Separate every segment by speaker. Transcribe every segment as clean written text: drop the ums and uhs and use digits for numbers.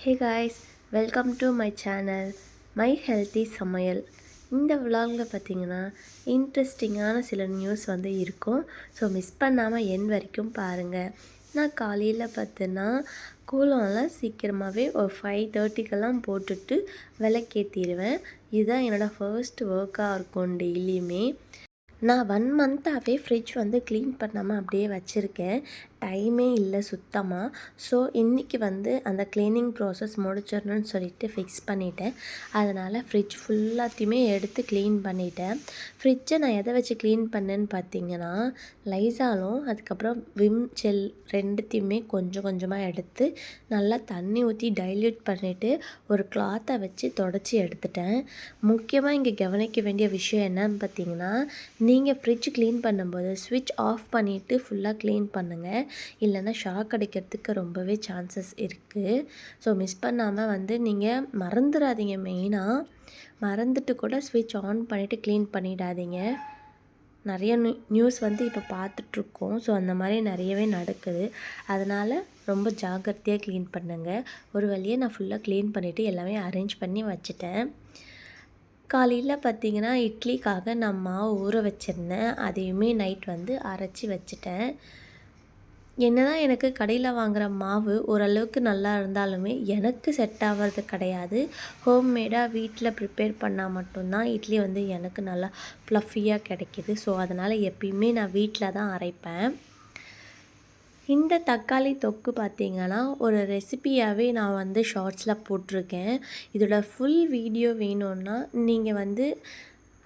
Speaker 1: Hey guys, welcome to my channel my healthy சமையல். இந்த விலாகில் பார்த்தீங்கன்னா இன்ட்ரெஸ்டிங்கான சில நியூஸ் வந்து இருக்கும். ஸோ மிஸ் பண்ணாமல் என் வரைக்கும் பாருங்கள். நான் காலையில் பார்த்தேன்னா கூலம்லாம் சீக்கிரமாகவே ஒரு 5:30க்கெல்லாம் போட்டுட்டு விளக்கேற்றிடுவேன். இதுதான் என்னோடய ஃபர்ஸ்ட் ஒர்க்காக இருக்கும் டெய்லியுமே. நான் 1 மந்த்தாகவே ஃப்ரிட்ஜ் வந்து க்ளீன் பண்ணாமல் அப்படியே வச்சுருக்கேன். டைமே இல்லை சுத்தமாக. ஸோ இன்றைக்கி வந்து அந்த க்ளீனிங் ப்ராசஸ் முடிச்சிடணும்னு சொல்லிட்டு ஃபிக்ஸ் பண்ணிட்டேன். அதனால் ஃப்ரிட்ஜ் ஃபுல்லாத்தையுமே எடுத்து க்ளீன் பண்ணிட்டேன். ஃப்ரிட்ஜை நான் எதை வச்சு க்ளீன் பண்ணேன்னு பார்த்தீங்கன்னா, லைசாலும் அதுக்கப்புறம் விம் ஜெல் 2த்தையுமே கொஞ்சம் கொஞ்சமாக எடுத்து நல்லா தண்ணி ஊற்றி டைல்யூட் பண்ணிவிட்டு ஒரு கிளாத்தை வச்சு தொடச்சி எடுத்துட்டேன். முக்கியமாக இங்கே கவனிக்க வேண்டிய விஷயம் என்னன்னு பார்த்தீங்கன்னா, நீங்கள் ஃப்ரிட்ஜ் க்ளீன் பண்ணும்போது ஸ்விட்ச் ஆஃப் பண்ணிவிட்டு ஃபுல்லாக க்ளீன் பண்ணுங்கள். இல்லைன்னா ஷாக் அடிக்கிறதுக்கு ரொம்பவே சான்சஸ் இருக்குது. ஸோ மிஸ் பண்ணாமல் வந்து நீங்கள் மறந்துடாதீங்க. மெயினாக மறந்துட்டு கூட ஸ்விட்ச் ஆன் பண்ணிவிட்டு க்ளீன் பண்ணிடாதீங்க. நிறைய நியூஸ் வந்து இப்போ பார்த்துட்ருக்கோம். ஸோ அந்த மாதிரி நிறையவே நடக்குது. அதனால் ரொம்ப ஜாக்கிரதையாக க்ளீன் பண்ணுங்கள். ஒரு வழியாக நான் ஃபுல்லாக க்ளீன் பண்ணிவிட்டு எல்லாமே அரேஞ்ச் பண்ணி வச்சுட்டேன். காலையில் பார்த்திங்கன்னா இட்லிக்காக நான் மாவு ஊற வச்சுருந்தேன். அதையுமே நைட் வந்து அரைச்சி வச்சுட்டேன். என்ன தான் எனக்கு கடையில் வாங்குகிற மாவு ஓரளவுக்கு நல்லா இருந்தாலுமே எனக்கு செட் ஆகிறது கிடையாது. ஹோம்மேடாக வீட்டில் ப்ரிப்பேர் பண்ணால் மட்டும்தான் இட்லி வந்து எனக்கு நல்லா ப்ளஃபியாக கிடைக்கிது. ஸோ அதனால் எப்பயுமே நான் வீட்டில் தான் அரைப்பேன். இந்த தக்காளி தொக்கு பார்த்திங்கன்னா ஒரு ரெசிபியாகவே நான் வந்து ஷார்ட்ஸில் போட்டிருக்கேன். இதோட ஃபுல் வீடியோ வேணும்னா நீங்கள் வந்து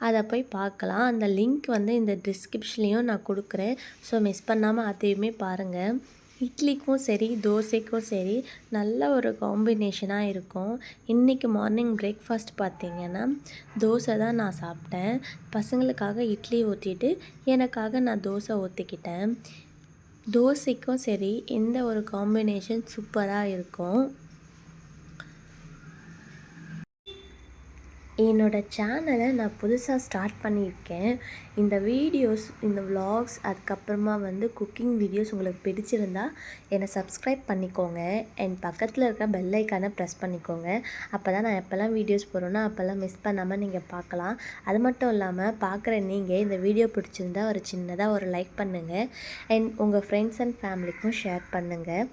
Speaker 1: அதை போய் பார்க்கலாம். அந்த லிங்க் வந்து இந்த டிஸ்கிரிப்ஷன்லேயும் நான் கொடுக்குறேன். ஸோ மிஸ் பண்ணாமல் அதையுமே பாருங்கள். இட்லிக்கும் சரி தோசைக்கும் சரி நல்ல ஒரு காம்பினேஷனாக இருக்கும். இன்றைக்கி மார்னிங் பிரேக்ஃபாஸ்ட் பார்த்திங்கன்னா தோசை தான் நான் சாப்பிட்டேன். பசங்களுக்காக இட்லி ஊற்றிட்டு எனக்காக நான் தோசை ஊற்றிக்கிட்டேன். தோசைக்கும் சரி இந்த ஒரு காம்பினேஷன் சூப்பராக இருக்கும். என்னோடய சேனலை நான் புதுசாக ஸ்டார்ட் பண்ணியிருக்கேன். இந்த வீடியோஸ், இந்த விலாக்ஸ், அதுக்கப்புறமா வந்து குக்கிங் வீடியோஸ் உங்களுக்கு பிடிச்சிருந்தா என்னை சப்ஸ்கிரைப் பண்ணிக்கோங்க. என் பக்கத்தில் இருக்க பெல் ஐக்கானை ப்ரெஸ் பண்ணிக்கோங்க. அப்போ தான் நான் எப்போல்லாம் வீடியோஸ் போடுறேனோ அப்போல்லாம் மிஸ் பண்ணாமல் நீங்கள் பார்க்கலாம். அது மட்டும் இல்லாமல் பார்க்குற நீங்கள் இந்த வீடியோ பிடிச்சிருந்தா ஒரு சின்னதாக ஒரு லைக் பண்ணுங்கள். அண்ட் உங்கள் ஃப்ரெண்ட்ஸ் அண்ட் ஃபேமிலிக்கும் ஷேர் பண்ணுங்கள்.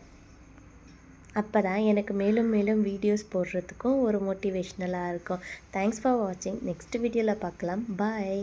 Speaker 1: அப்போ தான் எனக்கு மேலும் மேலும் வீடியோஸ் போடுறதுக்கும் ஒரு மோட்டிவேஷ்னலாக இருக்கும். தேங்க்ஸ் ஃபார் வாட்சிங். நெக்ஸ்ட் வீடியோவில் பார்க்கலாம். பாய்.